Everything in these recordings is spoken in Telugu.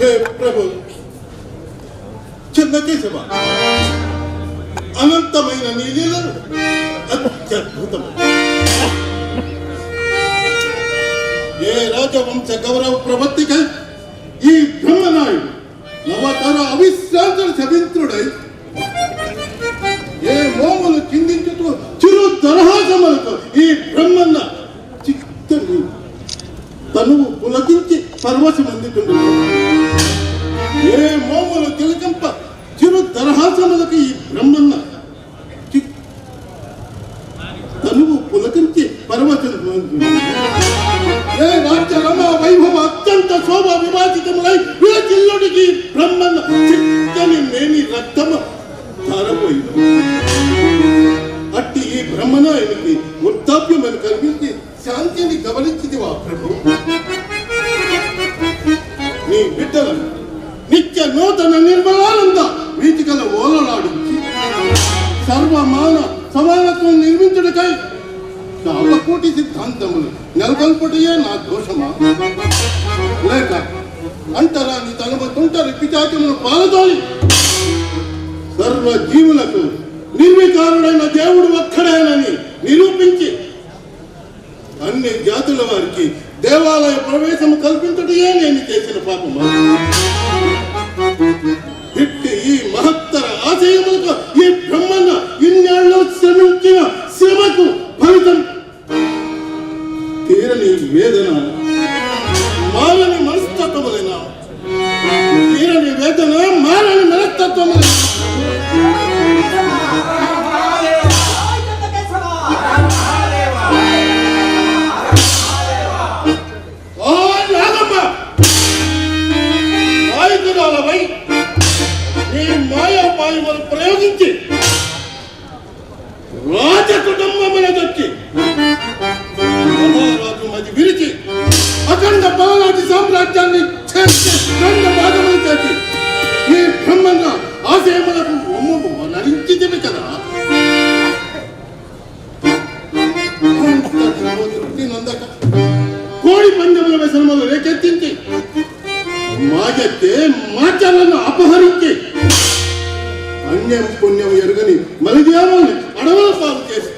హే ప్రభు, చిన్నకేశవ, అనంతమైన నీ లీలలు అత్యద్భుతం. ఏ రాజవంశ గౌరవ ప్రవర్తికై ఈ బ్రహ్మనాయుడు నవతర అవిశ్రాంత సవింత్రుడై ఏ మోములు చిందించుతూ చిరు దరహాసములతో ఈ బ్రహ్మన్న చిత్తని తనువు పులకించి పరవశమందుతున్నాడు. ఏ మోములు తిలకంప చిరు దరహాసములకు ఈ బ్రహ్మన్న తనువు పులకించి పరవశమందుతున్నాడు. ఏ రాజ్య రమ వైభవ అత్యంత శోభ విభాజితములై విలచిల్లుడికి బ్రహ్మన్న చిత్తని మేని రక్తము ధారపోయింది. అట్టి ఈ బ్రహ్మనాయునికి వృద్ధాప్యమని కనిపించి శాంతిని గమనించిందివా ప్రభు? నీ బిడ్డలను నిత్య నూతన నిర్మలానంద వీటికల ఓలలాడించి సర్వమాన సమానత్వం నిర్మించుటకై కాలకోటి సిద్ధాంతములు నెలకొల్పటయే నా దోషమా? లేక అంటరాని తనవ తుంటరి పిచాచమును పాలతోలి సర్వ జీవులకు నిర్వికారుడైన దేవుడు ఒక్కడేనని నిరూపించి అన్ని జాతుల వారికి దేవాలయ ప్రవేశము కల్పించటయే నేను చేసిన పాపమా? ఇట్టి ఈ మహత్తర ఆశయములకు ఈ బ్రహ్మన్న ఇన్నేళ్ళు శ్రమించిన శ్రమకు ఫలితం తీరని వేదన, మారని మనస్తత్వములైన తీరని వేదన, మారని మనస్తత్వములైన మాయాపాయములు ప్రయోగించి రాజ కుటుంబమునకొచ్చి మహారాజు మది విరిచి అఖండ బాలాజీ సామ్రాజ్యాన్ని రెండు భాగములు చేసి ఈ బ్రహ్మన్న ఆశయములకు నరించితివి కదా. కోడి పందెముల వ్యసనములు రేకెత్తించి మాజెత్తే మాచలను అపహరించి అన్యం పుణ్యం ఎరుగని మలిదేవాన్ని అడవుల పాలు చేసి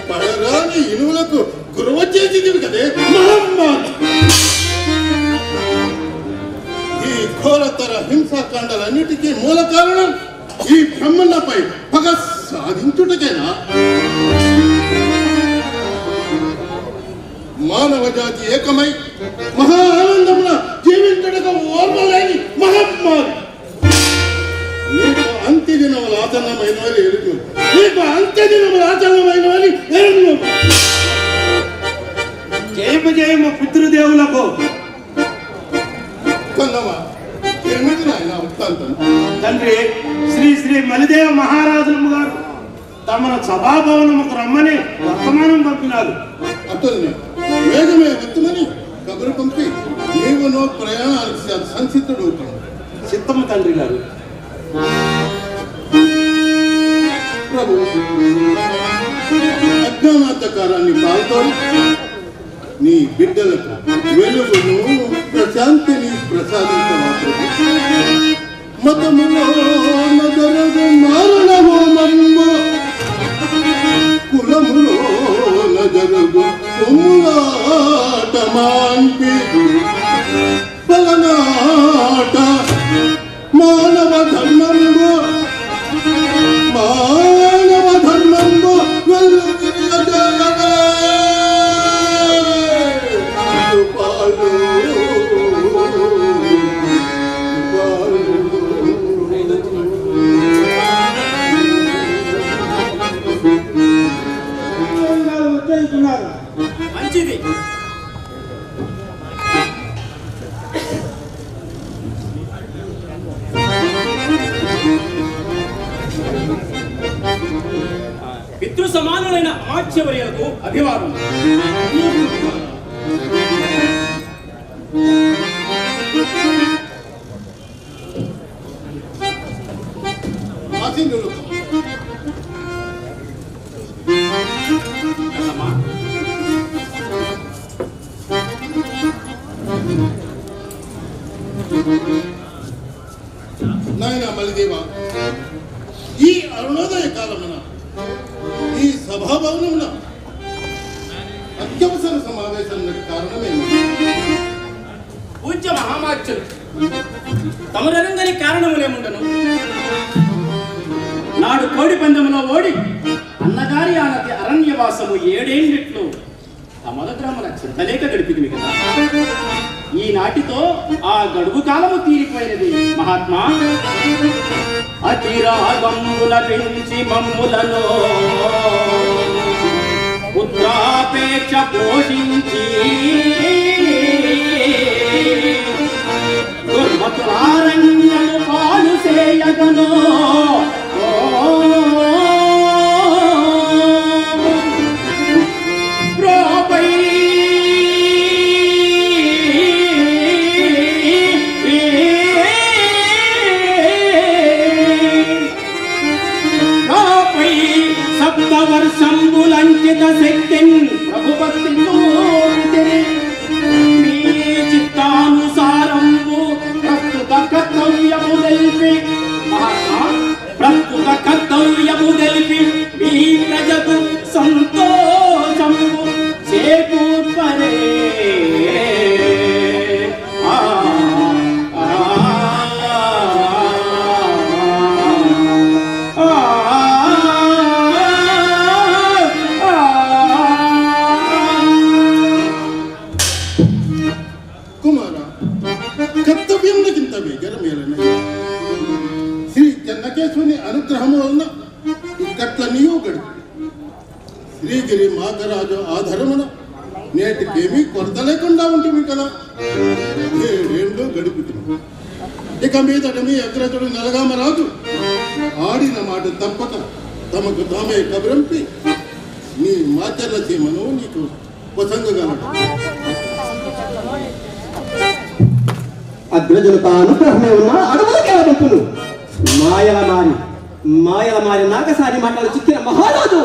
పడరాని ఇనువులకు గురువ చేసింది కదే మహమ్మారి. ఈ ఘోరతర హింసాకాండాలన్నిటికీ మూల కారణం ఈ బ్రహ్మన్నపై పగ సాధించుటకేనా? మానవ జాతి ఏకమై మహా ఆనందమున జీవించడక ఓర్వలేని మహమ్మారి. నీకు అంత్యదినములు ఆచరణమైన వారి ఎరుగు, నీకు అంత్యదినములు ఆచరణమైన వారి ఎరుగు. జయము జయము పితృదేవులకు. ఏమిటి నాయన వృత్తాంతం? తండ్రి, శ్రీ శ్రీ మలిదేవ మహారాజులము గారు తమను సభాభవనముకు రమ్మని వర్తమానం పంపినారు. అతన్ని వేగమే వృత్తమని కబురు పంపి నీవును ప్రయాణానికి సంసిద్ధుడు అవుతాడు. చిత్తము తండ్రి గారు. ప్రభు, అజ్ఞానాంధకారాన్ని పాల్తోని నీ బిడ్డలకు వెలుగును ప్రశాంతిని ప్రసాదించవా ప్రభు? మతములో నగరగు మారణ హోమము, కులములో నగరగు కుమ్ములాట మాన్పి పలనాట మానవ ధర్మంబు, మానవ ధర్మంబు మంచిది. పితృ సమానులైన అమాత్యవర్యులకు అభివాదం. నాయన మలిదేవ, ఈ అరుణోదయ కాలమున ఈ సభాభవనమున అత్యవసర సమావేశానికి కారణమేమిటి? పూజ్య మహామాత్యులు తమరనంగని కారణములేముండను. నాడు కోడి పందెములో ఓడి అన్నగారి ఆనతి అరణ్యవాసము 7 ఏళ్లిట్లు తమల గ్రామల చింతలేక గడిపింది కదా. ఈనాటితో ఆ గడువు కాలము తీరిపోయినది మహాత్మా. అతిరాగముల పెంచి మమ్ములను పుత్రాపేక్ష పోషించి దుర్మతులారణ్యము పాలు చేయగను. వర్షంబులంకిత శక్తిన్ ప్రభుభక్తితో మీ చిత్తానుసారంబు ప్రస్తుత కర్తవ్యము తెలిపి ప్రస్తుత కర్తవ్యము తెలిపి మీ ప్రజకు సంతోషము చేకూర్పరే. అనుగ్రహము వలన ఇక్కట్ల నీవు గడుపు. శ్రీగిరి మాకరాజు ఆధరమున నేటికేమీ కొరత లేకుండా ఉంటుంది కదా. 7 ఏళ్ళు గడుపుతుంది. ఇక మీదట మీ అగ్రజుడు నలగామరాజు ఆడిన మాట తప్పక తమకు తామే కబురంపి నీ మాచర్ల సీమను నీకు వసంగగలడు. అగ్రజులకు అనుగ్రహమే ఉన్నా అడవులకే అడుగును. మాయల మారి నాగసారి మాటలు చిక్కిన మహారాజు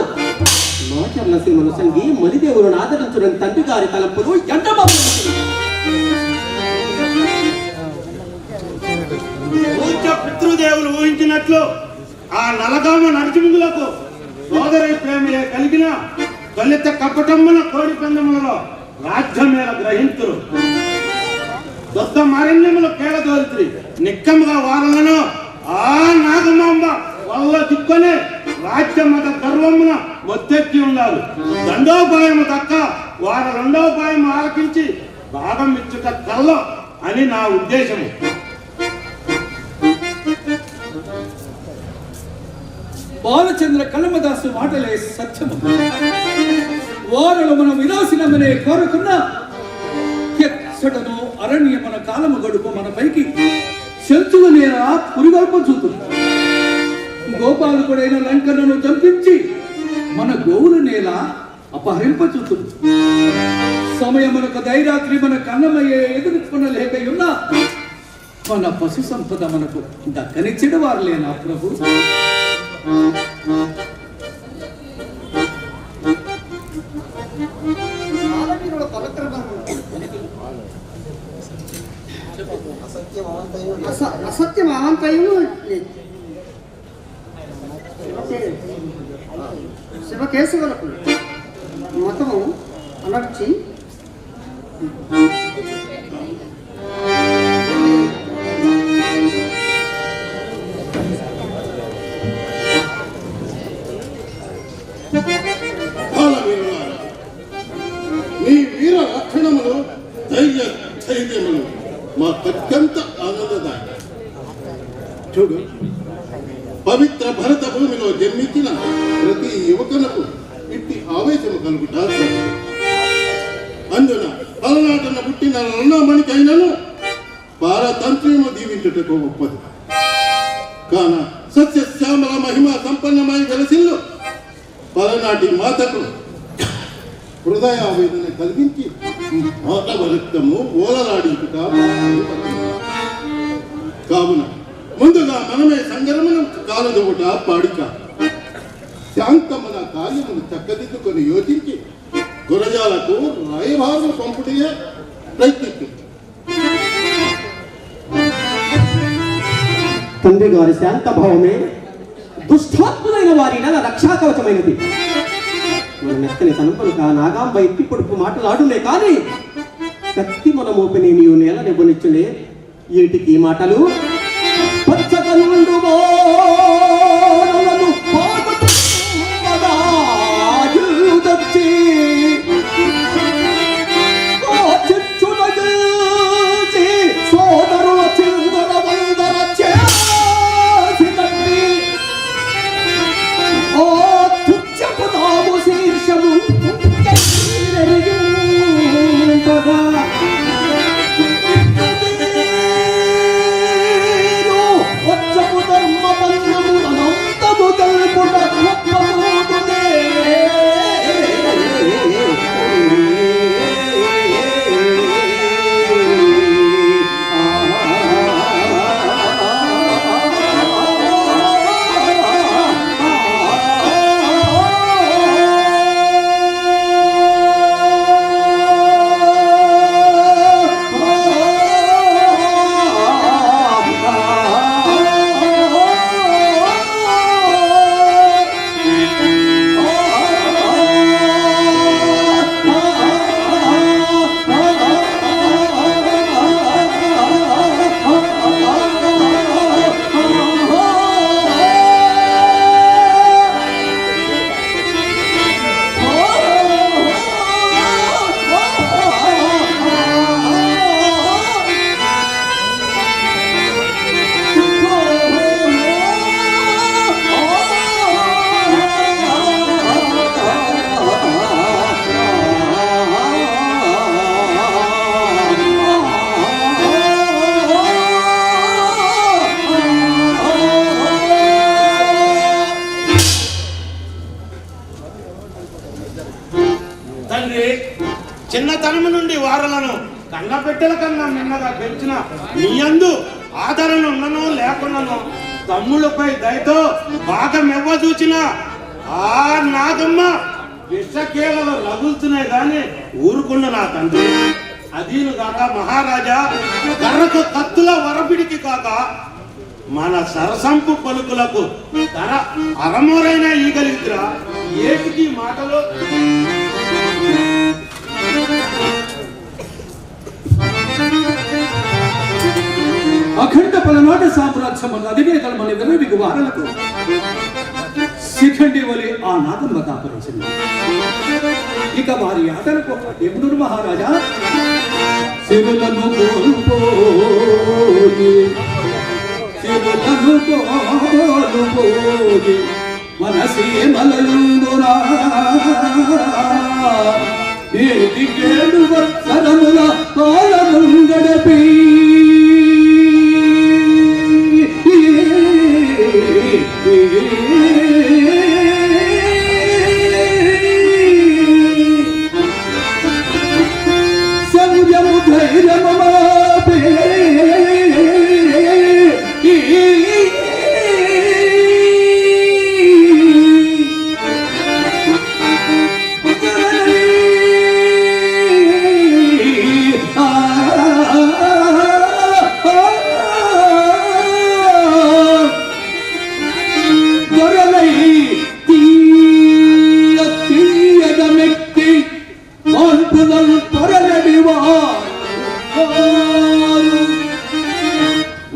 మాచర్ల సీమను సంగి మలిదేవులను ఆదరించడం తండ్రి గారి తలంపులు ఎంత పితృదేవులు ఊహించినట్లు ఆ నలగామ నరసింహులకు సోదరి ప్రేమలే కలిగిన దళిత కపటమ్మన కోడి పందెములలో రాజ్యమేల గ్రహింతురు. దొత్త మారణ్యములు కేళదోరిత్రి నిక్కముగా వారలను ఆ నాగమాంబ వల్ల దిక్కునే రాజ్యమత గర్వమున ఒత్తెక్కి ఉన్నారు. దండోపాయము దక్క వారు 2వ ఆలకించి భాగం ఇచ్చుట కల్ల అని నా ఉద్దేశము. బాలచంద్ర కలమదాసు మాటలే సత్యము. వారులు మన వినాశనమనే కోరుకున్న ఎచ్చటను అరణ్యమున కాలము గడుపు మన పైకి శత్రువు నేర పురిగొల్ప చూతుంది. గోపాలకుడైన లంకను చంపించి మన గోవుల నేల అపహరింపచూతుంది. సమయమునకు దైరాత్రి మన కన్నమయ్యే ఎదుర్కొనలేకయున్న మన పశు సంపద మనకు దక్కనిచ్చిన వారులేనా ప్రభు? అసత్యం అవంతయు శివకేశవులకు మతము అనర్చి నీ వీర లక్షణములు ధైర్యములు మాకత్యంత ఆనందదాయక. చూడు, పవిత్ర భరత భూమిలో జన్మించిన ప్రతి యువకునకు ఇట్టి ఆవేశము కలుగుట అందున పలనాటన పుట్టిన రణమణికైనను పారతంత్ర్యము దీవించుటకు ఒప్పదు. కాన సస్యశ్యామల మహిమ సంపన్నమై వెలసిల్లు పలనాటి మాతకు హృదయావేదన కలిగించి మాతవ రక్తము ఓలలాడించుట కావున ముందుగా మనమే సంగరమును కాలదొకట పాడిక శాంతమున కార్యమును చక్కదిద్దుకొని యోచించి గురజాలకు రాయభారు పంపుటే ప్రయత్నిస్తుంది. తండ్రి గారి శాంత భావమే దుష్టాత్ములైన వారి నెల రక్షాకవచమైనది. మన మెత్తని తనుపనుక నాగాంబ ఎత్తి పొడుపు మాటలాడునే కానీ కత్తి మన మోపిని నీవు నేల నివ్వనిచ్చునే. ఏటికి మాటలు పచ్చగనుండుమో చిన్నతనము నుండి వారలను కన్నబిడ్డల కన్నా మిన్నగా పెంచిన నీయందు ఆదరణ ఉన్ననో లేకున్నానో తమ్ముళ్ళపై దయతో బాగా మెవ్వ చూచిన ఆ నాగమ్మ విషకేళలు రగులుతున్నాయి కానీ ఊరుకున్న నా తండ్రి అదీను కాక మహారాజా కర్రకు కత్తుల వరపిడికి కాక మన సరసంపు పలుకులకు ధర అరమోరైనా ఈగలిగిరా. ఏటికి మాటలు అఖండ పలనాట సామ్రాజ్యమున్న అధినేతలు మన విరవికి వారలకు శిఖండి వలి ఆ నాగమ్మ కాపరించింది. ఇక వారి ఆటలకు దేవుడు మహారాజా శివులను కోల్పోయి మన సీమలందురా ఏడు వత్సరముల కాలము గడపి శౌర్యము ధైర్యము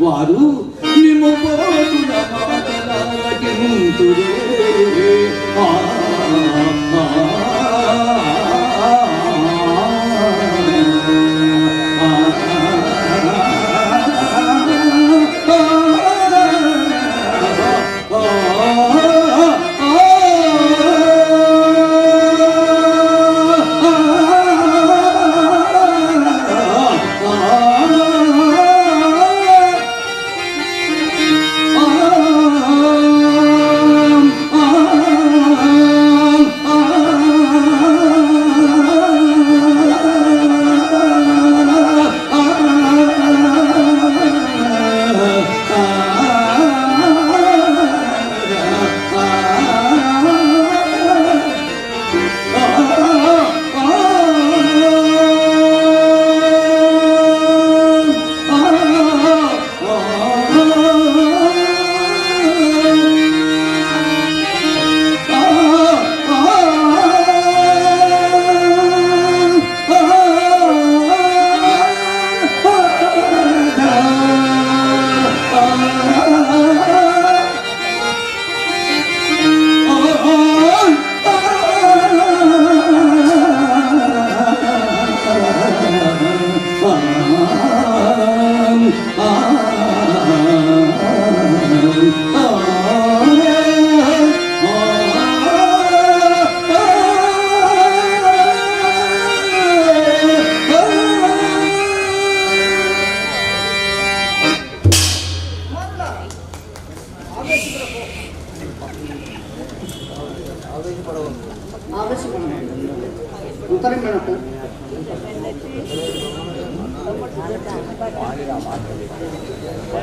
వారు నిము పోతున్న మాటలకింతురే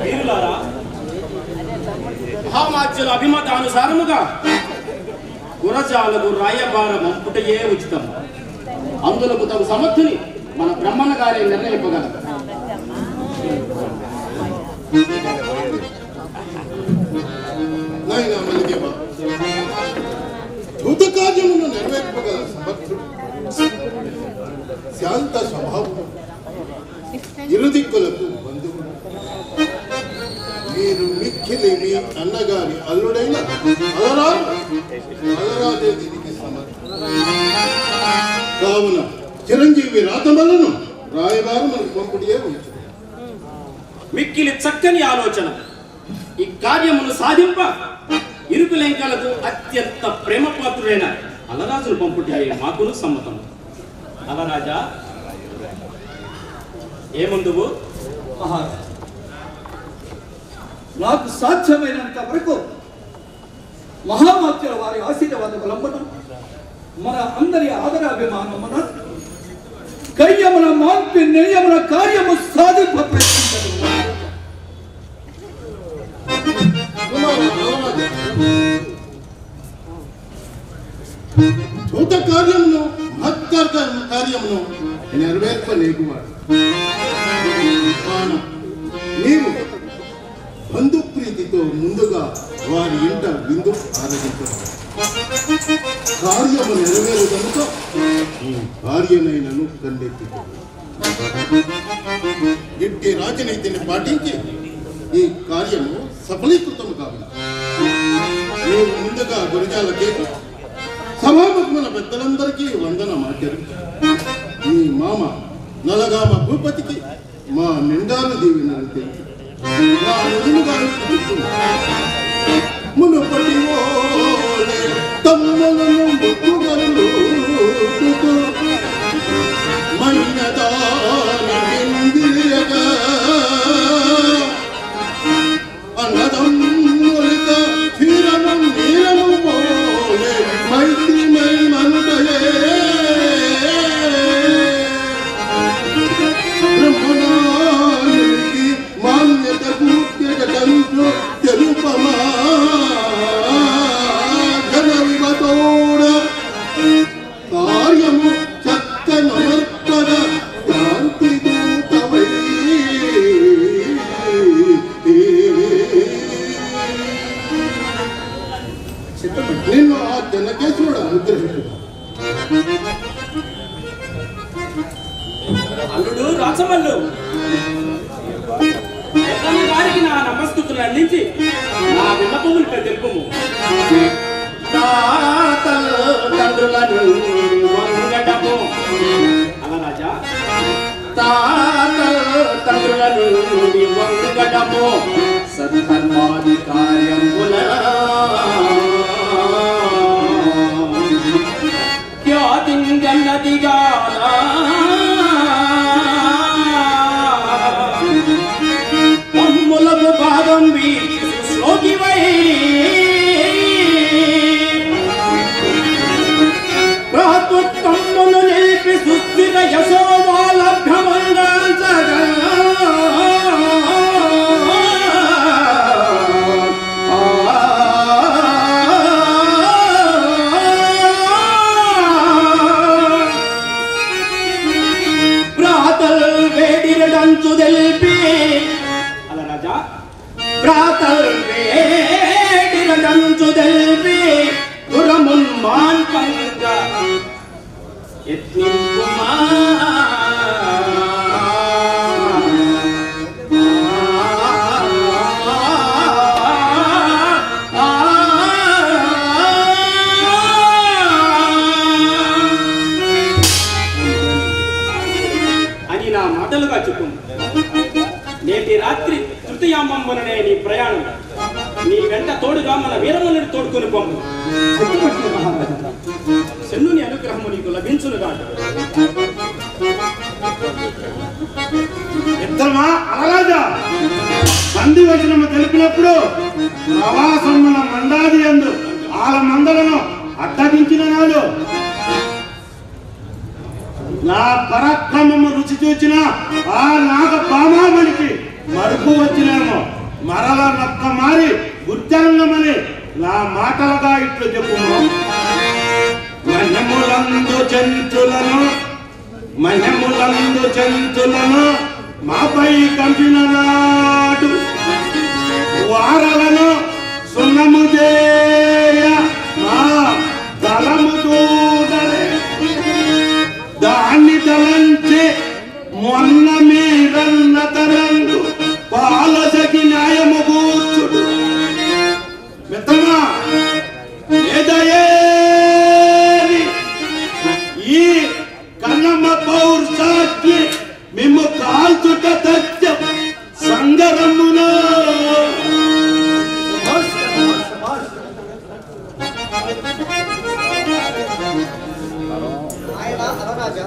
వీరులారా, మహామాత్యుల అభిమతానుసారముగా గురజాలకు రాయబార మంపుటయే ఉచితం. అందులకు తగు సమర్థుని మన బ్రహ్మణ గారే నిర్ణయింపగలరు. నాయన మలిదేవ, దూత కార్యమును నెరవేర్పగల సమర్థుడు, శాంత స్వభావం, ఇరుదిక్కులకు బంధువుడు. మీరు మిక్కిలి మీ అన్నగారి అల్లుడైన అలరాజే దీనికి సమర్థుడు. కావున చిరంజీవి రాతమలను రాయబారు మనకు పంపుడియే ఉంచు. మిక్కిలి చక్కని ఆలోచన. ఈ కార్యమును సాధింప ఇరుకులెంకలకు అత్యంత ప్రేమపాత్రుడైన అలరాజును పంపుటే మాకును సమ్మతం. అలరాజా, ఏమందువు? మహారాజా, నాకు సాధ్యమైనంత వరకు మహామాత్యుల వారి ఆశీర్వాదములంబన మన అందరి ఆదరాభిమానమున కయ్యమున మాంపి నియమున కార్యము సాధింప ప్రయత్నించదు. దూత కార్యమును మహత్కర కార్యమును నెరవేర్పలేకువాడు. నీవు బంధుప్రీతితో ముందుగా వారి ఇంట విందు ఆరగించడం కార్యము నెరవేరు కనుక ఈ భార్యనైనను కన్నెత్తితో ఇట్టి రాజనీతిని పాటించి ఈ కార్యము సఫలీకృతము కావాలి. నీవు ముందుగా గురజాలకే సభాముఖముల పెద్దలందరికీ వందనమాచరు. మీ మామ నలగామ భూపతికి మా నిండాలు దీవెనలు తెలుసు. మా నిజముగా మునుపటి ఓలే తమ్ములను ముక్కుగలు మైనదానిగా అన్నదమ్ములిక క్షీరము నీరము పోలే మైత్రి మై మనుటయే బ్రహ్మనానికి మాన్యత కూర్చటంతో తెలుపమా ఘన వివతోడ కార్యము చక్కనమర్పద శాంతి దూతవై నిన్ను ఆ జనకేశ్వరుడు అనుగ్రహించుడు. అల్లుడు రాచమల్లు, వారికి నా నమస్కృతులు అందించి నా విన్నపములు తెలుపుము. అలరాజా, తండ్రుల నుండి వంగడము సత్కర్మాది కార్యముల ఖ్యాతింగన్నదిగా తమ్ములకు భాగం వీక్షి శ్లోకివై తమ్మును నిలిపి సుస్థిర యశోవాలభ్యమంగా ప్రాతల్ వేడిరడంచు తెలిపి అలరాజా, ప్రాతల్ వేడిరడంచు తెలిపి దురమున్మాన్కంగా యత్నింపుమా. అని నా మాటలుగా చెప్పు. నేటి రాత్రి తృతీయామంబుననే నీ ప్రయాణం. నీ వెంట తోడుగా మన వీరములను తోడుకొని పంపు. శనుని అనుగ్రహము నీకు లభించునుగా. ఇద్దరమా అలరాజా, బంది వచనము తెలిపినప్పుడు ప్రవాసముల మందాది యందు ఆల మందలను అడ్డగించిన నాడు నా పరాక్రమము రుచి చూచిన ఆ నాగ పామామణికి మరుపు వచ్చినేమో మరల నక్క మారి గుర్తంగమని నా మాటలుగా ఇట్లు చెప్పుము. మన్యములందు చెంచులను మాపై కంపిన నాడు వారలను సున్నము చేయ మా దళము దూడరే దాన్ని తలంచి మొన్న మీరన్న తరంగు పాలసకి న్యాయము కూర్చుడు మిత్రమా ఏదయేని ఈ కన్నమ్మ పౌరుషాకి మేము కాల్చుట సత్యం సంగరమున ఆయన అలరాజా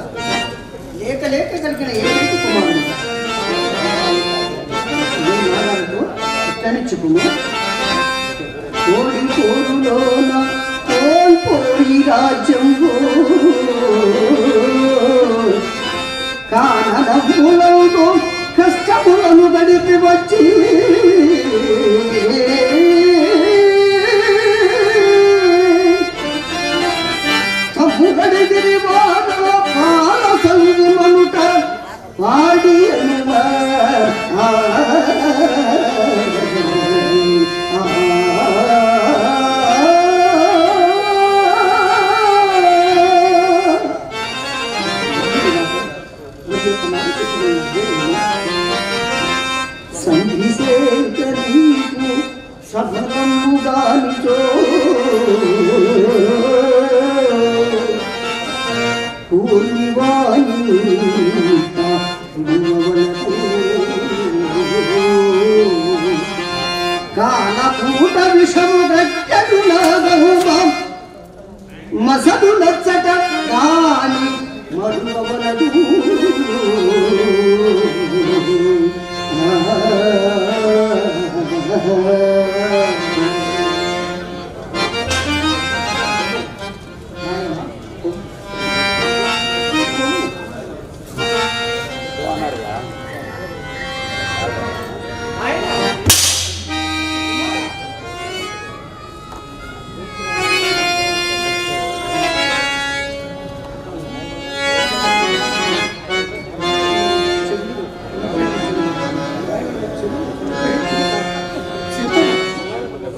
లేక లేక కలిగిన ఏడు కుమారుడు చెప్పుము. కోడి కోరులోన కోల్పోయి రాజ్యంబు కాననములతో కష్టములను గడిపి వచ్చి తమ్ముగడిగిరి వాడల పాల సంగి మనుట వాడి సంధిసేకరీకు సఫలముగానిచో పూర్ణివాణి కాలకూట విషము గట్టడులాగహుమం మసడు నచ్చట కాని మరువవలదు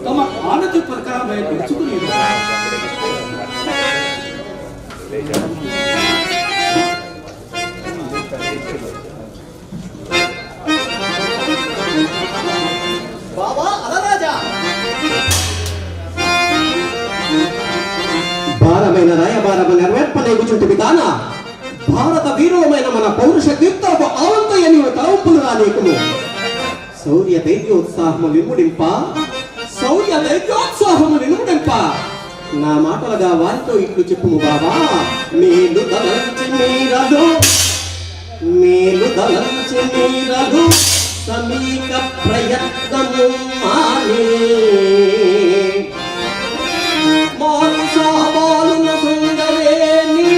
తమ ఆనతి ప్రకారమై నడుచుకుని భారమైన రాయబారమ నెరవేర్పనేగుచుంటివి కాన భారత వీరులమైన మన పౌరుష కీర్తనకు ఆవంతయని తలంపులు రానీకుము. శౌర్య దైత్యోత్సాహము నిమ్ముడింప నా మాటలుగా వారితో ఇట్లు చెప్పుము బాబా. మేలు దలంచి మీరదు సమీక ప్రయత్నము మానే మాను సహబాలున సుందరేని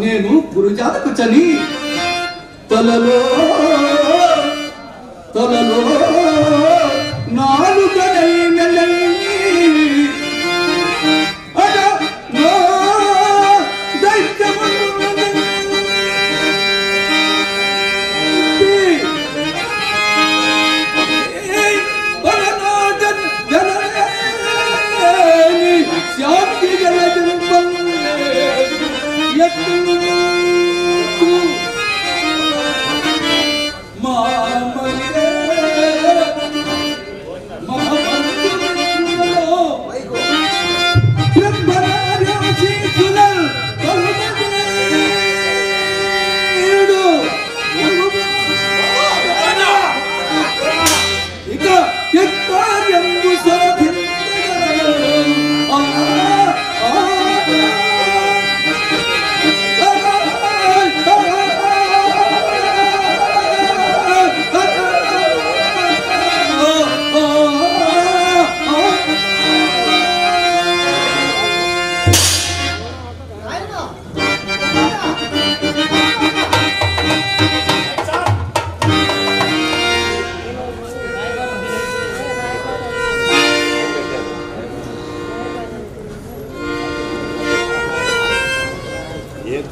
నేను గురుజాతకు చని తలలో తలలో నాలుగడై నెలై అడ నో దైత్యము శాంతి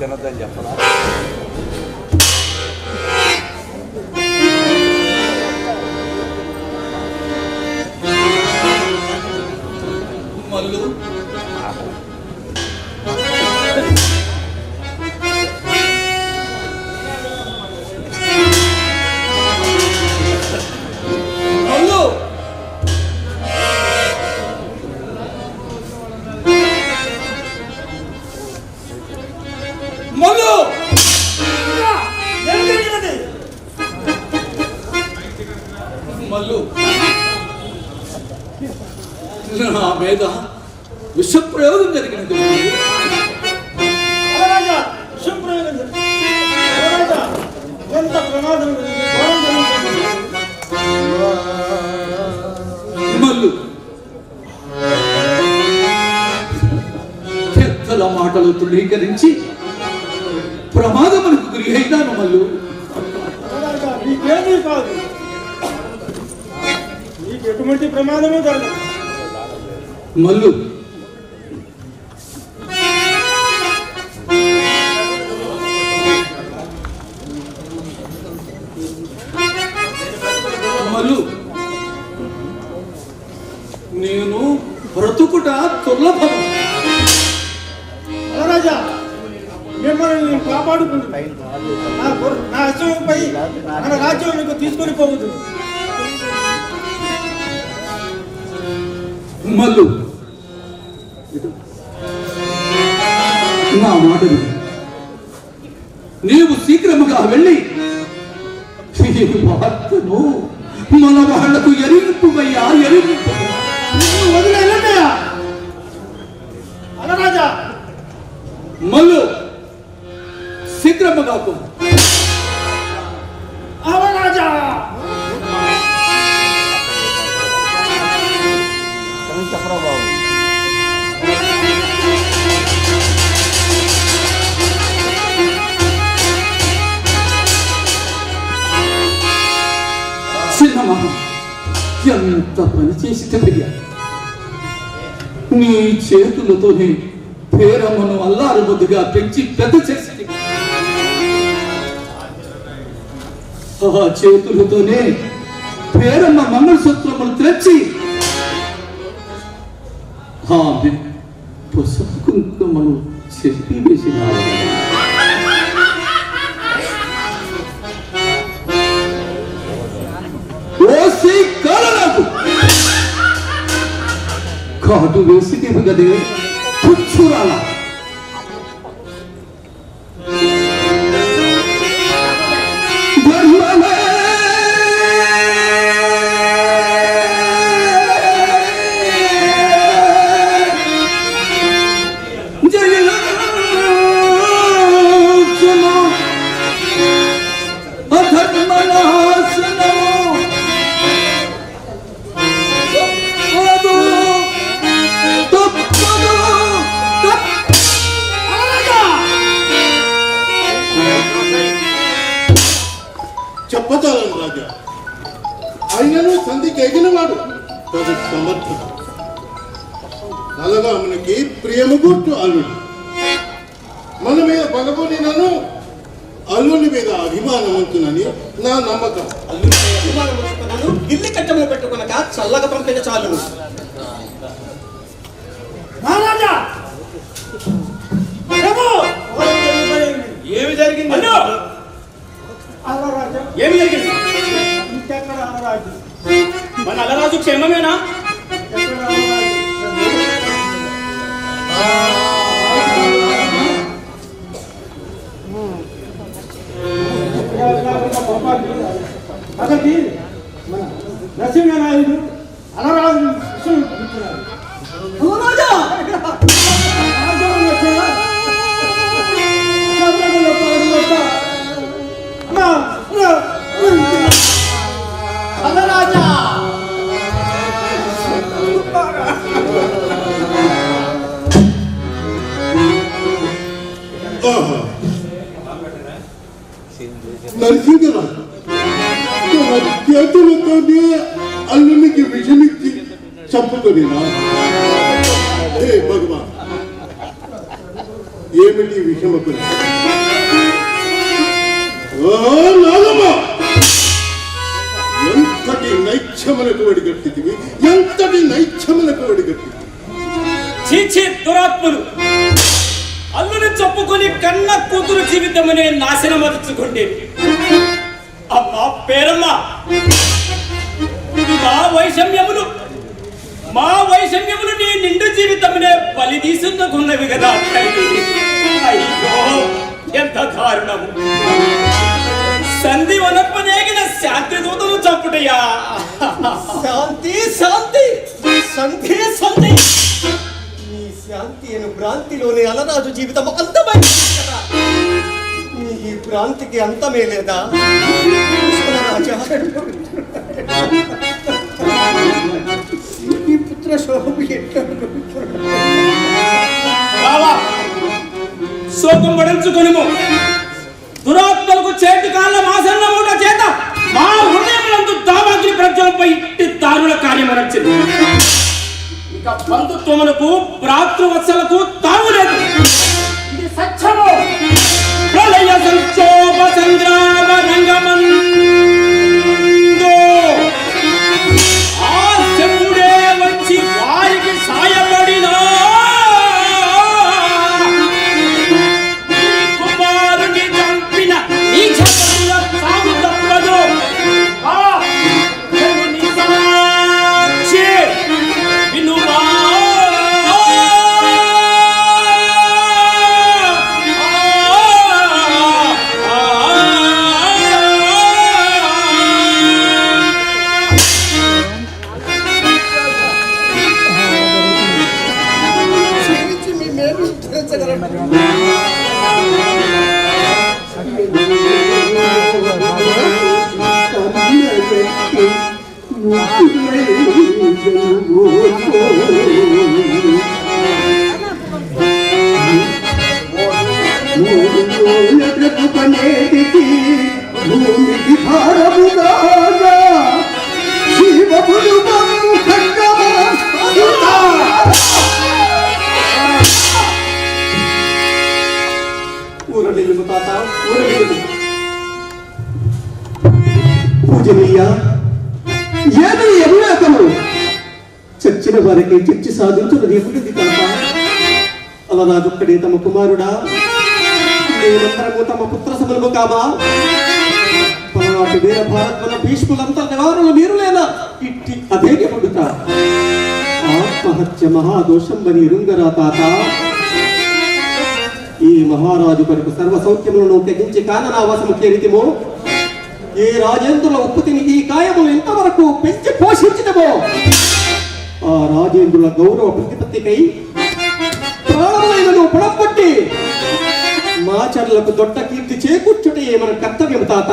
తినద్దని చెప్పరా? మల్లు మల్లు నా మీద విషప్రయోగం జరిగినది. మల్లు పెద్దల మాటలు తృణీకరించి ప్రమాదమునకు గురి అయినాను. మల్లు నీకేమీ కాదు, నీకు ఎటువంటి ప్రమాదము జరగదు. మల్లు మల్లు నేను బ్రతుకుట దుర్లభం. రాజా, మిమ్మల్ని నేను కాపాడుకుంటున్నాను. నా అశ్వంపై మన రాజ్యం మీకు తీసుకొని పోవద్దు. మల్లు నా మాటను నీవు శీఘ్రముగా వెళ్ళి ఈ వార్తను మన వాళ్లకు ఎరింపుమయ్యా, ఎరింపు. వదిలేయ్యా అలరాజా. మల్లు శీఘ్రముగా అవరాజా. చెప్పరా బాబు? చిన్నమా ఎంత పని చేసిపోయా. నీ చేతులతోనే పేరమ్మను అల్లారు బొద్దుగా పెంచి పెద్ద చేసి ఆ చేతులతోనే పేరమ్మ మంగళసూత్రములు తెచ్చి ఆమె పసుపు కుంకుమను చెప్పి వేసినారు. ఓసి కాలకు కాటు వేసి గదే పుచ్చురాల. సమర్థత. నలగామునికి ప్రియము గుర్తు అల్లుడు. మన మీద పగబోని నన్ను అల్లుని మీద అభిమానవంతునని నా నమ్మకం. అభిమానవంతునను ఇల్లు కట్టములు పెట్టుకునక చల్లగా పంపిన చాలును. మహారాజా ఏమి జరిగింది? అలరాజా ఏమి జరిగింది? ఇంకెక్కడ అలరాజు? మన అలరాజు క్షేమమేనా? ఎక్కడ అలరాజు? అతనికి మన నరసింహనాయుడు అలరాజు విషయం చెప్తున్నారు. అలరాజా నరసింహరాజు తన చేతులతోనే అల్లునికి విషమిచ్చి చంపుకొనినా? హే భగవాన్, ఏమిటి విషమకు? ఎంతటి నైత్యములకు వడిగట్టితివి, ఎంతటి నైత్యములకు వడిగట్టివి. చీచి దురాత్ములు! అల్లుని చెప్పుకొని కన్న కూతురు జీవితమనే నాశనమరుచుకుంటే అమ్మా పేరమ్మ, మా వైషమ్యములు నీ నిండు జీవితమునే బలి తీసుకున్నవి కదా తల్లి. అయ్యో ఎంత దారుణము! సంధి వనప్పనేగిన శాంతి దూతను చంపుటయ్యా. శాంతి శాంతి సంధి సంధి. ఈ శాంతి అను భ్రాంతిలోని అలరాజు జీవితం అంతమైంది కదా. ఈ భ్రాంతికి అంతమే లేదా? రాజా, ఈ పుత్ర శోభు ఎట్లా బావా, శోకం పడించుకొనుము. దురాత్మలకు చేతి కాళ్ళ మాసన్న మూట చేత మా హృదయములందు దావాగ్ని ప్రజ్వలంపై ఇట్టి దారుణ కార్యము నడిచింది. ఇక బంధుత్వములకు భ్రాతృవత్సలకు తావులేదు. ఇది సత్యము. ప్రళయ సంక్షోభ సంగ్రామ రంగమందు ఆ శివుడే వచ్చి వారికి సాయపడినా కుమారుని చంపిన నీచముల సాగు తప్పదు. సాక్షి వినుమా. భూమికి భారముగా శివపుడు ఊరడిల్లు తాత, ఊరడిల్లు. పూజనీయ, ఏమి అవివేకము? చచ్చిన వారికి చర్చి సాధించున్నది ఎప్పుడుది తాత? అలరాజొక్కడే తమ కుమారుడా? మేమందరము తమ పుత్ర సమలము కామా? పలనాటి వీర భారత్వన భీష్ములంతా నివారణలు మీరు లేదా? ఇట్టి అదేగే పుడుతా ఆత్మహత్య మహాదోషం అని ఇరుంగరా తాత. ఈ మహారాజు కొరకు సర్వ సౌఖ్యములను తెగించి కాననావాసము చేరితిమో, ఏ రాజేంద్రుల ఉప్పు తిని ఈ కాయము ఎంతవరకు పెంచి పోషించితమో, ఆ రాజేంద్రుల గౌరవ ప్రతిపత్తికై ప్రాణములైనను పొడపట్టి మాచర్లకు దొడ్డ కీర్తి చేకూర్చుటే మన కర్తవ్యము తాత.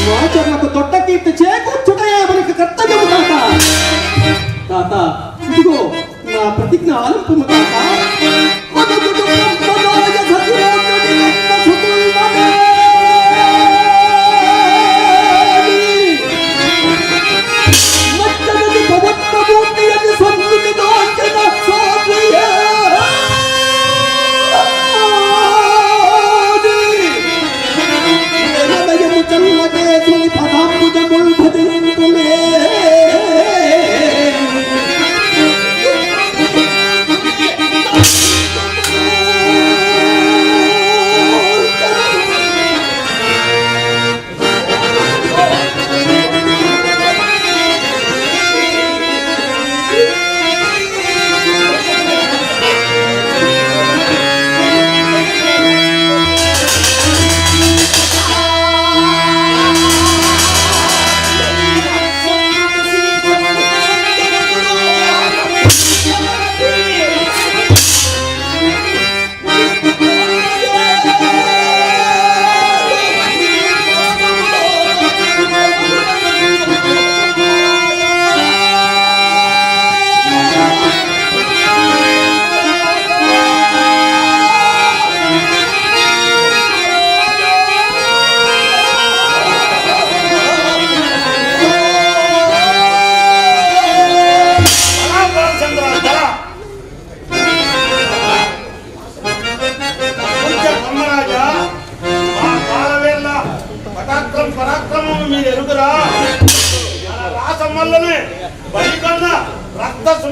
మాచర్లకు దొడ్డ కీర్తి చేకూర్చుటే మనకు కర్తవ్యము తాత. తాత, ఇదిగో నా ప్రతిజ్ఞ ఆలంపము తాత.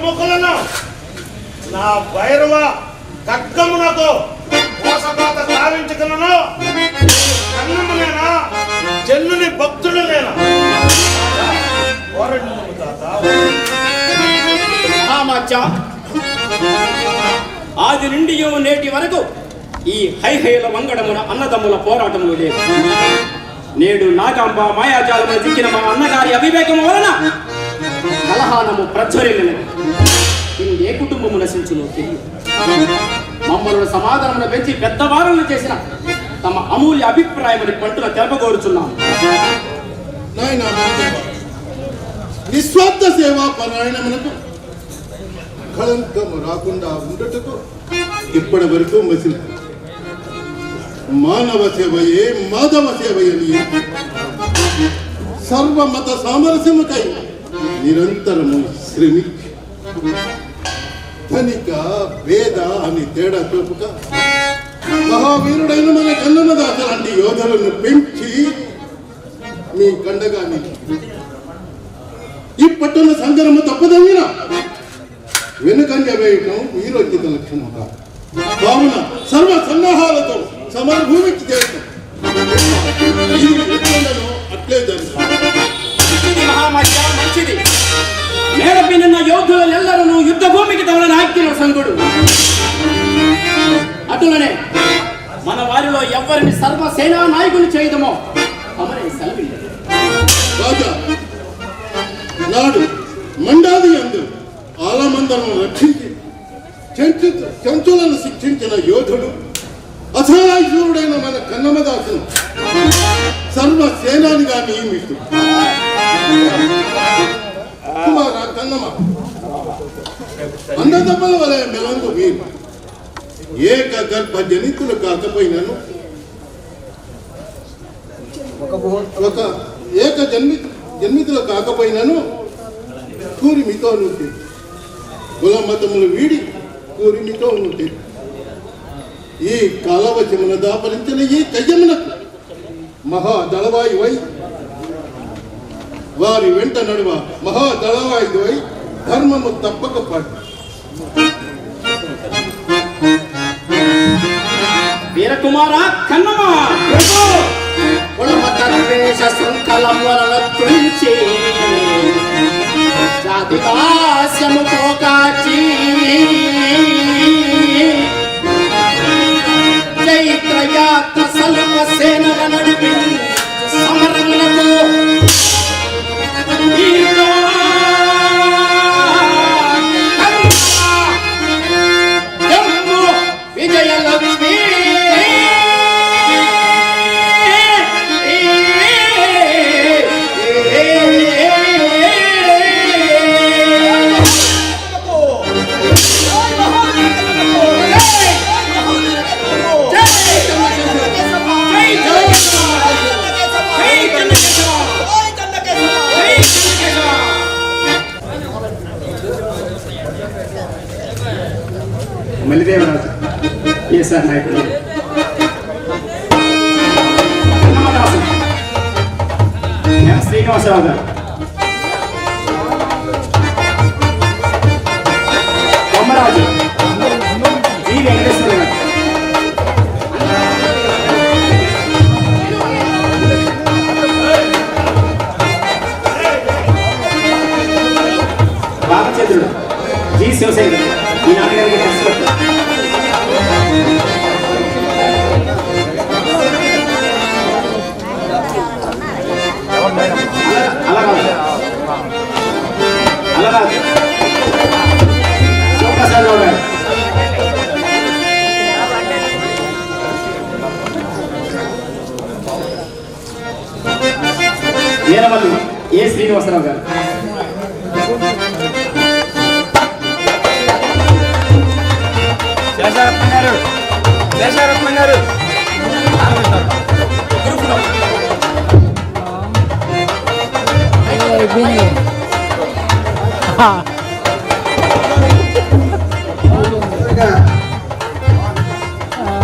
ప్రముఖులను నా భైరవ ఖడ్గమునకు మోసపాత గావించగలను. కన్నమునేనా జన్నుని భక్తుడనేనా? ఆది నుండి నేటి వరకు ఈ హైహైల వంగడమున అన్నదమ్ముల పోరాటములు లేదు. నేడు నాగాంబ మాయాజాలమున దిక్కిన మా అన్నగారి అవివేకము వలన కలహానము ప్రజ్వరిల్లినది. ఏ కుటుంబము నశించునో తెలియదు. మమ్మల్ని సమాధానమును పెంచి పెద్దవారులను చేసిన తమ అమూల్య అభిప్రాయముని పంటున తెలపగోరుచున్నాము. నిస్వార్థ సేవా పరాయణమునకు కళంకము రాకుండా ఉండటకు ఇప్పటి వరకు మసిలి మానవ సేవయే మాధవ సేవయని సర్వమత సామరస్యముకై నిరంతరము శ్రమించి ధనిక వేద అని తేడా చూపుక మహావీరుడైన మన కన్నమదాస లాంటి యోధులను పెంచి మీ కండగా ఈ పట్టణ సంగరము తప్పదగిన వెనుకంజ వేయటం వీరోచిత లక్షణం కాదు. కావున సర్వ సన్నాహాలతో సమరభూమికి చేరటం అట్లే మంచిది. మేడపై నిన్న యోధులెల్లరూ యుద్ధ భూమికి తమన నాయకుల సంగుడు. అటులనే మన వారిలో ఎవరిని సర్వసేనా నాయకులు చేయడమో అమరే సెలవింది. రాజా నాడు మండాది అందు ఆలమందలను రక్షించి చెంచులను శిక్షించిన యోధుడు అసహాయుడైన మన కన్నమదాసును సర్వసేనానిగా నియమిస్తూ కుమార కన్నమ అన్నదమ్మల వలె మెలంగు మీరు ఏక గర్భ జనితులు కాకపోయినను ఒక ఏక జన్మితులు కాకపోయినను కూరిమితో నుండి కుల మతములు వీడి కూరిమితో నుండి ఈ కాలవచమున దాపరించిన ఈ కయ్యమునకు మహాదళవాయువై వారి వెంట నడువ మహాదళవాయువై ధర్మము తప్పక పాడు. వీరకుమార కన్నమా కులమతద్వేష శృంఖలములను తుంచి జాతి హాస్యము పోకాచి చైత్రయాత్ర సల్ప సేనల నడిపి సమరములకు విజయలక్ష్మి మల్లిదేవరాజు ఏసార్ నాయకుడు శ్రీనివాసరావు గారు బొమ్మరాజు జి వెంకటేశ్వర గారు రామచంద్రుడు జి శివశంకర్ ఈ నాన్నగారికి కలిసి అలాగే శివప్రసాదరావు గారు వీరమల్లు ఏ శ్రీనివాసరావు గారు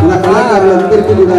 మన కళాకారులందరికీ కూడా